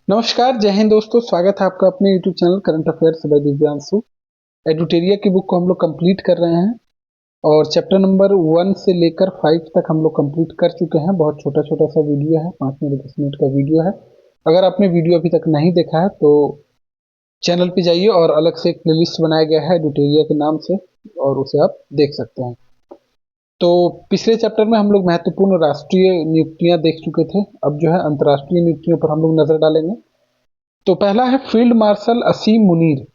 नमस्कार, जय हिंद दोस्तों। स्वागत है आपका अपने YouTube channel current affairs by Divyanshu. Edutoria की बुक को हम लोग कंप्लीट कर रहे हैं और चैप्टर नंबर 1 से लेकर 5 तक हम लोग कंप्लीट कर चुके हैं। बहुत छोटा छोटा सा वीडियो है, 5 मिनट 10 मिनट का वीडियो है। अगर आपने वीडियो अभी तक नहीं देखा है तो चैनल पे जाइए और अलग से एक प्लेलिस्ट बनाया गया है एडुटेरिया के नाम से, और उसे आप देख सकते हैं। तो पिछले चैप्टर में हम लोग महत्वपूर्ण राष्ट्रीय नियुक्तियां देख चुके थे। अब जो है अंतर्राष्ट्रीय नियुक्तियों पर हम लोग नजर डालेंगे। तो पहला है फील्ड मार्शल असीम मुनीर।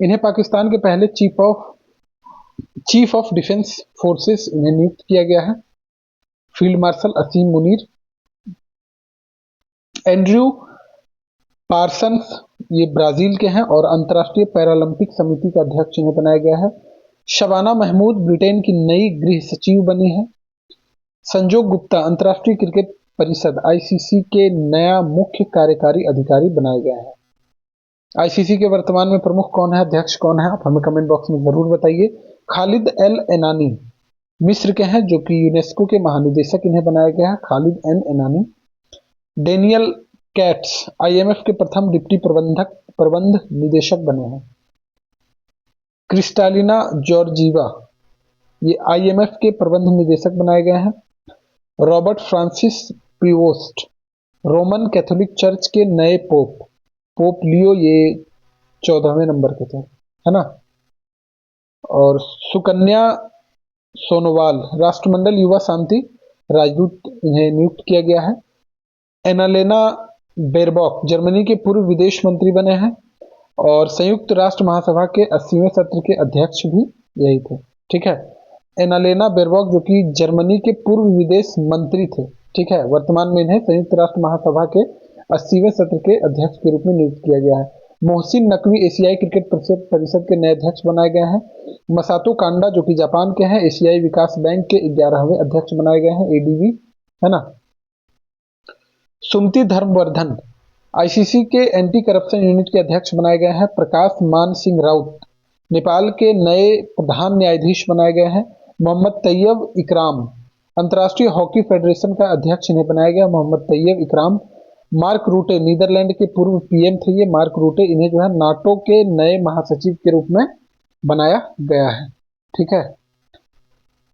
इन्हें पाकिस्तान के पहले चीफ ऑफ डिफेंस फोर्सेस इन्हें नियुक्त किया गया है, फील्ड मार्शल असीम मुनीर। एंड्रयू पार्सन्स, ये ब्राजील के हैं और अंतर्राष्ट्रीय पैरालंपिक समिति का अध्यक्ष इन्हें बनाया गया है। शबाना महमूद ब्रिटेन की नई गृह सचिव बनी है। संजोग गुप्ता अंतर्राष्ट्रीय क्रिकेट परिषद आईसीसी के नया मुख्य कार्यकारी अधिकारी बनाए गए हैं। आईसीसी के वर्तमान में प्रमुख कौन है, अध्यक्ष कौन है, आप हमें कमेंट बॉक्स में जरूर बताइए। खालिद एल एनानी मिस्र के हैं, जो कि यूनेस्को के महानिदेशक इन्हें बनाया गया है, Khalid N Enani. Daniel Katz IMF के प्रथम डिप्टी प्रबंध निदेशक बने हैं। क्रिस्टालिना जॉर्जीवा, ये आईएमएफ के प्रबंध निदेशक बनाए गए हैं। Robert Francis Prevost Roman Catholic church के नए पोप लियो, ये 14वें नंबर के थे, है ना। और सुकन्या सोनोवाल राष्ट्रमंडल युवा शांति राजदूत इन्हें नियुक्त किया गया है। एनालेना बेरबॉक जर्मनी के पूर्व विदेश मंत्री बने हैं और संयुक्त राष्ट्र महासभा के 80वें सत्र के अध्यक्ष भी यही थे। ठीक है, एनालेना बेरबॉक जो कि जर्मनी के पूर्व विदेश मंत्री थे। ठीक है, वर्तमान में इन्हें संयुक्त राष्ट्र महासभा के 80वें सत्र के अध्यक्ष के रूप में नियुक्त किया गया है। मोहसिन नकवी एशियाई क्रिकेट परिषद के नए अध्यक्ष बनाए गए हैं। मसातो कांडा जो कि जापान के हैं, एशियाई विकास बैंक के 11वें अध्यक्ष बनाए गए हैं, एडीबी, है ना। सुमति धर्मवर्धन आईसीसी के एंटी करप्शन यूनिट के अध्यक्ष बनाए गए हैं। प्रकाश मान सिंह राउत नेपाल के नए प्रधान न्यायाधीश बनाए गए हैं। मोहम्मद तैयब इकराम अंतर्राष्ट्रीय हॉकी फेडरेशन का अध्यक्ष इन्हें बनाया गया, मोहम्मद तैयब इकराम। मार्क रूटे नीदरलैंड के पूर्व पीएम थे ये मार्क रूटे, इन्हें जो है नाटो के नए महासचिव के रूप में बनाया गया है। ठीक है,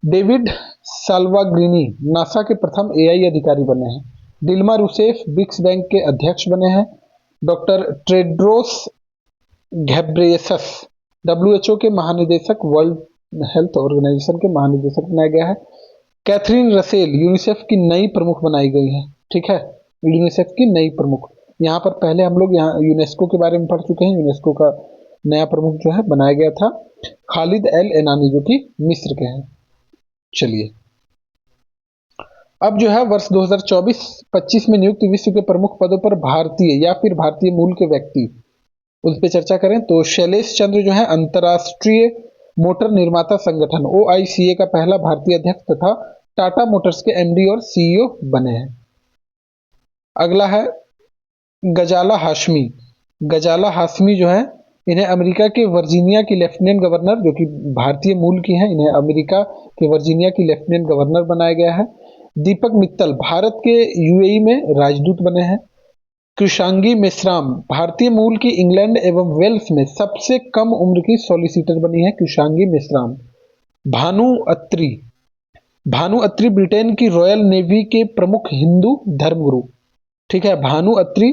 डेविड साल्वाग्रिनी नासा के प्रथम एआई अधिकारी बने हैं। डिल्मा रूसेफ ब्रिक्स बैंक के अध्यक्ष बने हैं। डॉक्टर टेड्रोस घेब्रेयेसस डब्ल्यूएचओ के महानिदेशक, वर्ल्ड हेल्थ ऑर्गेनाइजेशन के महानिदेशक बनाया गया है। कैथरीन रसेल यूनिसेफ की नई प्रमुख बनाई गई है। ठीक है, यूनिसेफ की नई प्रमुख। यहाँ पर पहले हम लोग यहाँ यूनेस्को के बारे में पढ़ चुके हैं। यूनेस्को का नया प्रमुख जो है बनाया गया था खालिद एल एनानी, जो कि मिस्र के हैं। चलिए, अब जो है वर्ष 2024-25 में नियुक्त विश्व के प्रमुख पदों पर भारतीय या फिर भारतीय मूल के व्यक्ति, उस पर चर्चा करें तो शैलेश चंद्र जो है अंतरराष्ट्रीय मोटर निर्माता संगठन ओआईसीए का पहला भारतीय अध्यक्ष तथा टाटा मोटर्स के एमडी और सीईओ बने हैं। अगला है गजाला हाशमी। गजाला हाशमी जो है, इन्हें अमेरिका के वर्जीनिया की लेफ्टिनेंट गवर्नर, जो कि भारतीय मूल की हैं, इन्हें अमेरिका के वर्जीनिया की लेफ्टिनेंट गवर्नर बनाया गया है। दीपक मित्तल भारत के यूएई में राजदूत बने हैं। कृषांगी मेश्राम भारतीय मूल की इंग्लैंड एवं वेल्स में सबसे कम उम्र की सॉलिसिटर बनी है, कृषांगी मेश्राम। भानु अत्री भानु अत्री ब्रिटेन की रॉयल नेवी के प्रमुख हिंदू धर्मगुरु। ठीक है, भानु अत्री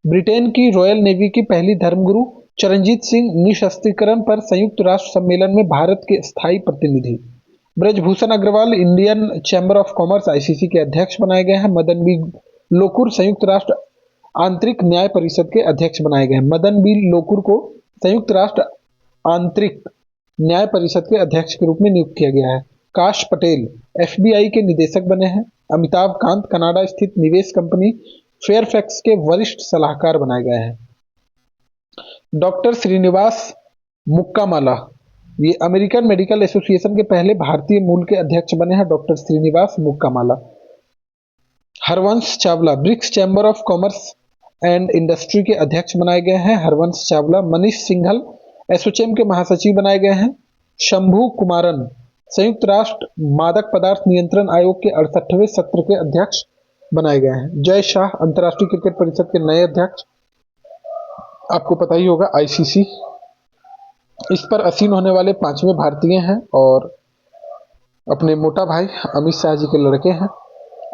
ब्रिटेन की रॉयल नेवी की पहली धर्मगुरु। चरणजीत सिंह निशस्त्रीकरण पर संयुक्त राष्ट्र सम्मेलन में भारत के स्थायी प्रतिनिधि। Brajbhushan Agarwal Indian chamber of commerce ICC के अध्यक्ष बनाए गए हैं। मदन बी लोकुर संयुक्त राष्ट्र आंतरिक न्याय परिषद के अध्यक्ष बनाए गए हैं। मदन बी लोकुर को संयुक्त राष्ट्र आंतरिक न्याय परिषद के अध्यक्ष के रूप में नियुक्त किया गया है। काश पटेल एफबीआई के निदेशक बने हैं। अमिताभ कांत कनाडा स्थित निवेश कंपनी फेयरफैक्स के वरिष्ठ सलाहकार बनाए गए हैं। डॉक्टर श्रीनिवास मुक्कामाला, ये अमेरिकन मेडिकल एसोसिएशन के पहले भारतीय मूल के अध्यक्ष बने हैं, doctor Srinivas Mukkamala. Harvansh Chawla BRICS chamber of commerce and industry के अध्यक्ष बनाए गए हैं, हरवंश चावला। मनीष सिंघल एसोचैम के महासचिव बनाए गए हैं। शंभू कुमारन संयुक्त राष्ट्र मादक पदार्थ नियंत्रण आयोग के 68वें सत्र के अध्यक्ष बनाए गए हैं। जय शाह अंतर्राष्ट्रीय क्रिकेट परिषद के नए अध्यक्ष। आपको पता ही होगा आईसीसी, इस पर असीन होने वाले 5वें भारतीय हैं और अपने मोटा भाई अमित शाह जी के लड़के हैं।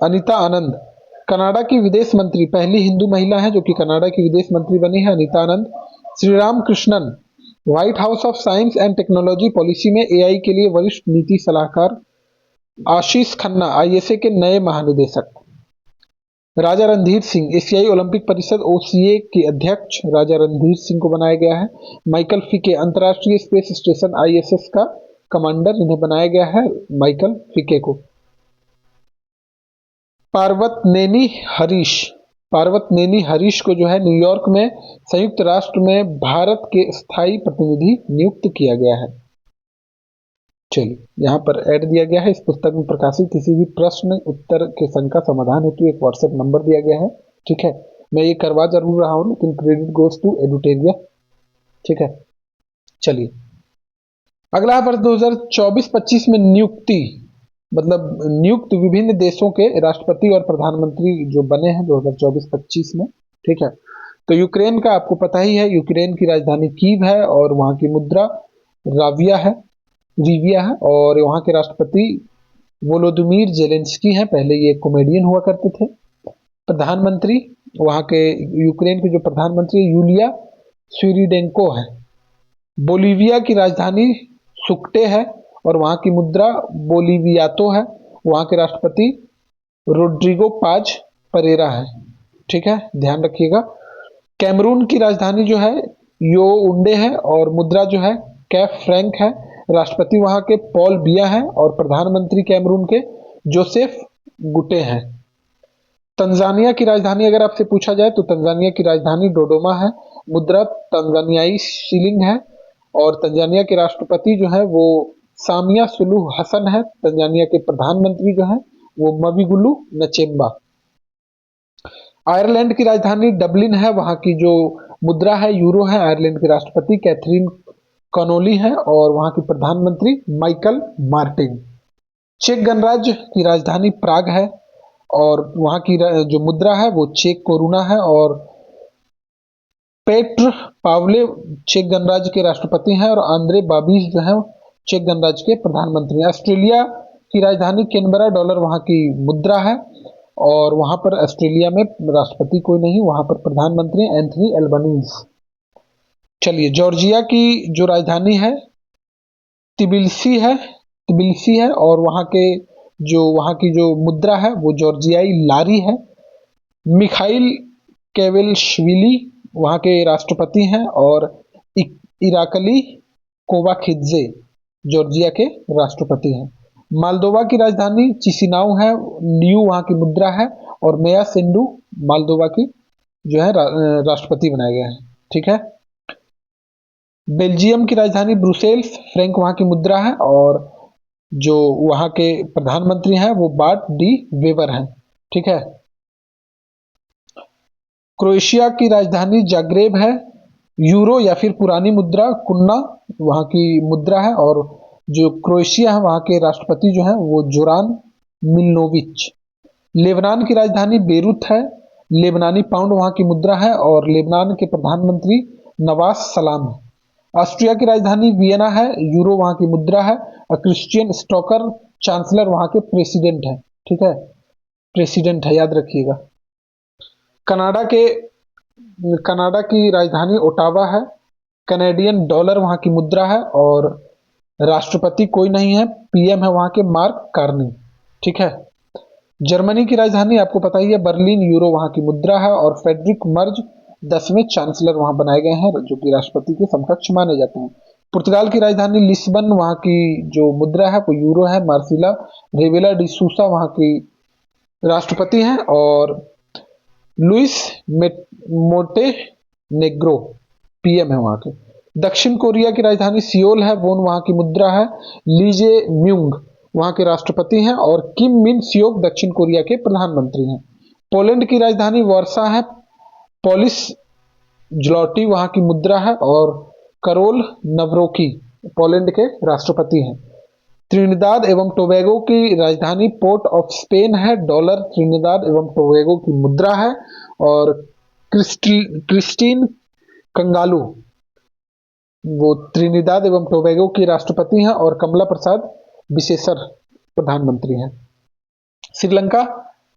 अनीता आनंद कनाडा की विदेश मंत्री, पहली हिंदू महिला है जो कि कनाडा की विदेश मंत्री बनी है, Anita Anand. Shri Ram Krishnan White House of science and technology policy में एआई के लिए वरिष्ठ नीति सलाहकार। आशीष खन्ना आईएसए के नए महानिदेशक। राजा रणधीर सिंह एशियाई ओलंपिक परिषद ओसीए के अध्यक्ष राजा रणधीर सिंह को बनाया गया है। माइकल फिके अंतर्राष्ट्रीय स्पेस स्टेशन आईएसएस का कमांडर, इन्हें बनाया गया है माइकल फिके को। पार्वत नेनी हरीश को जो है न्यूयॉर्क में संयुक्त राष्ट्र में भारत के स्थायी प्रतिनिधि नियुक्त किया गया है। चलिए यहाँ पर ऐड दिया गया है, इस पुस्तक में प्रकाशित किसी भी प्रश्न उत्तर के संग का समाधान हेतु एक व्हाट्सएप नंबर दिया गया है। ठीक है, मैं ये करवा जरूर रहा हूँ लेकिन क्रेडिट गोज टू एडुटेरिया। ठीक है, चलिए अगला वर्ष 2024-25 में नियुक्ति, मतलब नियुक्त विभिन्न देशों के राष्ट्रपति और प्रधानमंत्री जो बने हैं 2024-25 में। ठीक है, तो यूक्रेन का आपको पता ही है, यूक्रेन की राजधानी कीव है और वहां की मुद्रा रिविया है और वहां के राष्ट्रपति वोलोदिमीर जेलेंस्की हैं, पहले ये कॉमेडियन हुआ करते थे। प्रधानमंत्री वहां के यूक्रेन के जो प्रधानमंत्री यूलिया स्विरिडेंको है। बोलीविया की राजधानी सुक्टे है और वहां की मुद्रा बोलीवियातो है, वहां के राष्ट्रपति रोड्रिगो पाज परेरा है। ठीक है, ध्यान रखिएगा। कैमरून की राजधानी जो है योउंडे है और मुद्रा जो है कैफ फ्रैंक है, राष्ट्रपति वहां के पॉल बिया है और प्रधानमंत्री कैमरून के जोसेफ गुटे हैं। तंजानिया की राजधानी अगर आपसे पूछा जाए तो तंजानिया की राजधानी डोडोमा है, मुद्रा तंजानियाई शिलिंग है और तंजानिया के राष्ट्रपति जो है वो सामिया सुलूह हसन है। तंजानिया के प्रधानमंत्री जो है वो मविगुलु नचेम्बा। आयरलैंड की राजधानी डबलिन है, वहां की जो मुद्रा है यूरो है। आयरलैंड के राष्ट्रपति कैथरीन कनोली है और वहां की प्रधानमंत्री माइकल मार्टिन। चेक गणराज्य की राजधानी प्राग है और वहां की जो मुद्रा है वो चेक कोरुना है और पेट्र पावले चेक गणराज्य के राष्ट्रपति हैं और आंद्रे बाबिश जो है चेक गणराज्य के प्रधानमंत्री हैं। ऑस्ट्रेलिया की राजधानी कैनबरा, डॉलर वहां की मुद्रा है और वहां पर ऑस्ट्रेलिया में राष्ट्रपति कोई नहीं, वहां पर प्रधानमंत्री एंथनी एल्बनीज। चलिए जॉर्जिया की जो राजधानी है तिबिलिसी है और वहां की जो मुद्रा है वो जॉर्जियाई लारी है। मिखाइल केविलशविली वहां के राष्ट्रपति हैं और इराकली कोवाखिड्जे जॉर्जिया के राष्ट्रपति हैं। मालदोवा की राजधानी चिसिनाउ है, ल्यू वहां की मुद्रा है और मेया सेंडू मालदोवा की जो है राष्ट्रपति बनाया गया है। ठीक है, बेल्जियम की राजधानी ब्रुसेल्स, फ्रैंक वहां की मुद्रा है और जो वहां के प्रधानमंत्री हैं वो बार्ट डी वेबर हैं। ठीक है, क्रोएशिया की राजधानी जाग्रेब है, यूरो या फिर पुरानी मुद्रा कुन्ना वहां की मुद्रा है और जो क्रोएशिया है वहां के राष्ट्रपति जो है वो जोरान मिलनोविच। लेबनान की राजधानी बेरूत है, लेबनानी पाउंड वहां की मुद्रा है और लेबनान के प्रधानमंत्री नवाज सलाम है। ऑस्ट्रिया की राजधानी वियना है, यूरो वहां की मुद्रा है और क्रिश्चियन स्टोकर चांसलर वहां के प्रेसिडेंट है। ठीक है, प्रेसिडेंट है, याद रखिएगा। कनाडा की राजधानी ओटावा है, कैनेडियन डॉलर वहां की मुद्रा है और राष्ट्रपति कोई नहीं है, पीएम है वहां के मार्क कार्नी। ठीक है, जर्मनी की राजधानी आपको पता ही है बर्लिन, यूरो वहां की मुद्रा है और फेडरिक मर्ज 10वें चांसलर वहां बनाए गए हैं जो कि राष्ट्रपति के समकक्ष माने जाते हैं। पुर्तगाल की राजधानी लिस्बन, वहां की जो मुद्रा है वो यूरो है। मार्सिला रेवेला डी सूसा वहां की राष्ट्रपति हैं और लुइस मोंटेनेग्रो पीएम है वहां के। दक्षिण कोरिया की राजधानी सियोल है, वोन वहां की मुद्रा है। लीजे म्यूंग वहां के राष्ट्रपति हैं और किम मिन सियोक दक्षिण कोरिया के प्रधानमंत्री हैं। पोलैंड की राजधानी वार्सा है, पोलिश ज्लॉटी वहां की मुद्रा है और करोल नवरोकी पोलैंड के राष्ट्रपति हैं। त्रिनिदाद एवं टोबैगो की राजधानी पोर्ट ऑफ स्पेन है, डॉलर त्रिनिदाद एवं टोबैगो की मुद्रा है और क्रिस्टीन कंगालू, वो त्रिनिदाद एवं टोबैगो की राष्ट्रपति हैं, और कमला प्रसाद बिसेसर प्रधानमंत्री हैं। श्रीलंका,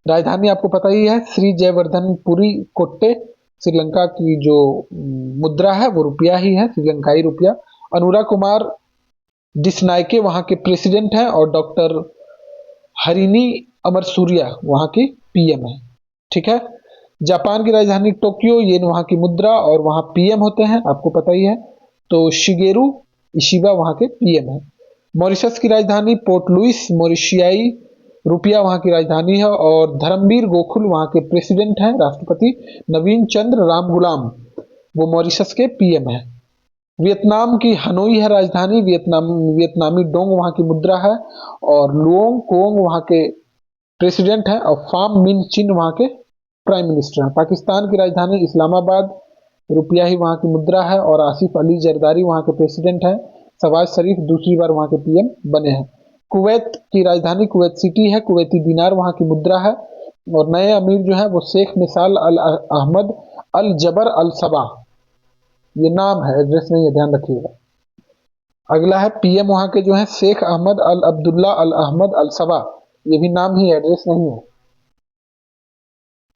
राजधानी आपको पता ही है, श्री जयवर्धनपुरी कोट्टे। श्रीलंका की जो मुद्रा है वो रुपया ही है, श्रीलंकाई रुपया। अनुरा कुमार डिसनायके वहां के प्रेसिडेंट हैं, और डॉक्टर हरिनी अमरसूरिया वहां की पीएम है। ठीक है। जापान की राजधानी टोक्यो, ये वहां की मुद्रा, और वहां पीएम होते हैं, आपको पता ही है। तो शिगेरू इशिबा वहां के पीएम है। मॉरिशस की राजधानी पोर्ट लुइस, मॉरिशियाई रुपया वहां की राजधानी है, और धर्मवीर गोकुल वहां के प्रेसिडेंट हैं, राष्ट्रपति। नवीन चंद्र राम गुलाम वो मॉरिशस के पीएम है। वियतनाम की हनोई है राजधानी, वियतनामी डोंग वहां की मुद्रा है, और लुओंग कोंग वहां के प्रेसिडेंट हैं, और फाम मिन चिन वहां के प्राइम मिनिस्टर हैं। पाकिस्तान की राजधानी इस्लामाबाद, रुपया ही वहां की मुद्रा है, और आसिफ अली जरदारी वहां के प्रेसिडेंट हैं। शहबाज शरीफ दूसरी बार वहां के पीएम बने हैं। कुवैत की राजधानी कुवैत सिटी है, कुवैती दिनार वहां की मुद्रा है, और नए अमीर जो है वो शेख मिसाल अल अहमद अल जबर अल सबा, ये नाम है, एड्रेस नहीं है, ध्यान रखिएगा। अगला है पीएम वहां के जो है शेख अहमद अल अब्दुल्ला अल अहमद अल सबा, ये भी नाम ही, एड्रेस नहीं है।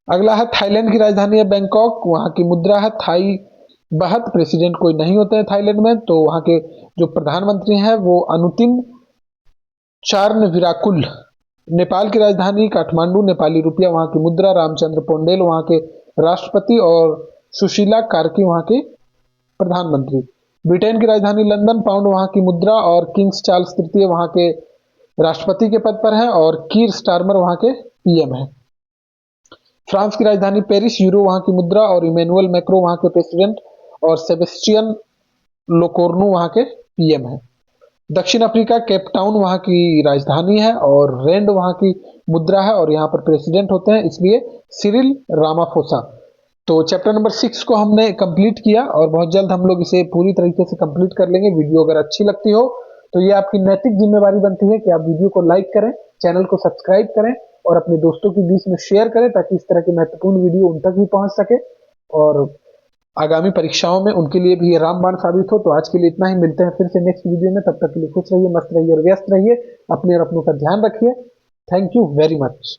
अगला है थाईलैंड की राजधानी है बैंकॉक, वहां की मुद्रा है थाई बहत। प्रेसिडेंट कोई नहीं होते हैं थाईलैंड में, तो वहां के जो प्रधानमंत्री हैं वो अनुतिम चार्नविराकुल। नेपाल की राजधानी काठमांडू, नेपाली रुपया वहां की मुद्रा। रामचंद्र पौंडेल वहां के राष्ट्रपति, और सुशीला कार्की वहां के प्रधानमंत्री। ब्रिटेन की राजधानी लंदन, पाउंड वहां की मुद्रा, और किंग्स चार्ल्स तृतीय वहां के राष्ट्रपति के पद पर हैं, और कीर स्टारमर वहां के पीएम हैं। फ्रांस की राजधानी पेरिस, यूरो वहां की मुद्रा, और इमैनुअल मैक्रो वहां के प्रेसिडेंट, और सेबेस्टियन लोकोर्नु वहां के पीएम है। दक्षिण अफ्रीका केप टाउन वहां की राजधानी है, और रेंड वहां की मुद्रा है, और यहाँ पर प्रेसिडेंट होते हैं, इसलिए सिरिल रामाफोसा। तो चैप्टर नंबर 6 को हमने कंप्लीट किया, और बहुत जल्द हम लोग इसे पूरी तरीके से कंप्लीट कर लेंगे। वीडियो अगर अच्छी लगती हो तो ये आपकी नैतिक जिम्मेवारी बनती है कि आप वीडियो को लाइक करें, चैनल को सब्सक्राइब करें, और अपने दोस्तों के बीच में शेयर करें, ताकि इस तरह की महत्वपूर्ण वीडियो उन तक भी पहुंच सके, और आगामी परीक्षाओं में उनके लिए भी ये रामबाण साबित हो। तो आज के लिए इतना ही, मिलते हैं फिर से नेक्स्ट वीडियो में। तब तक के लिए खुश रहिए, मस्त रहिए और व्यस्त रहिए, अपने और अपनों का ध्यान रखिए। Thank you very much.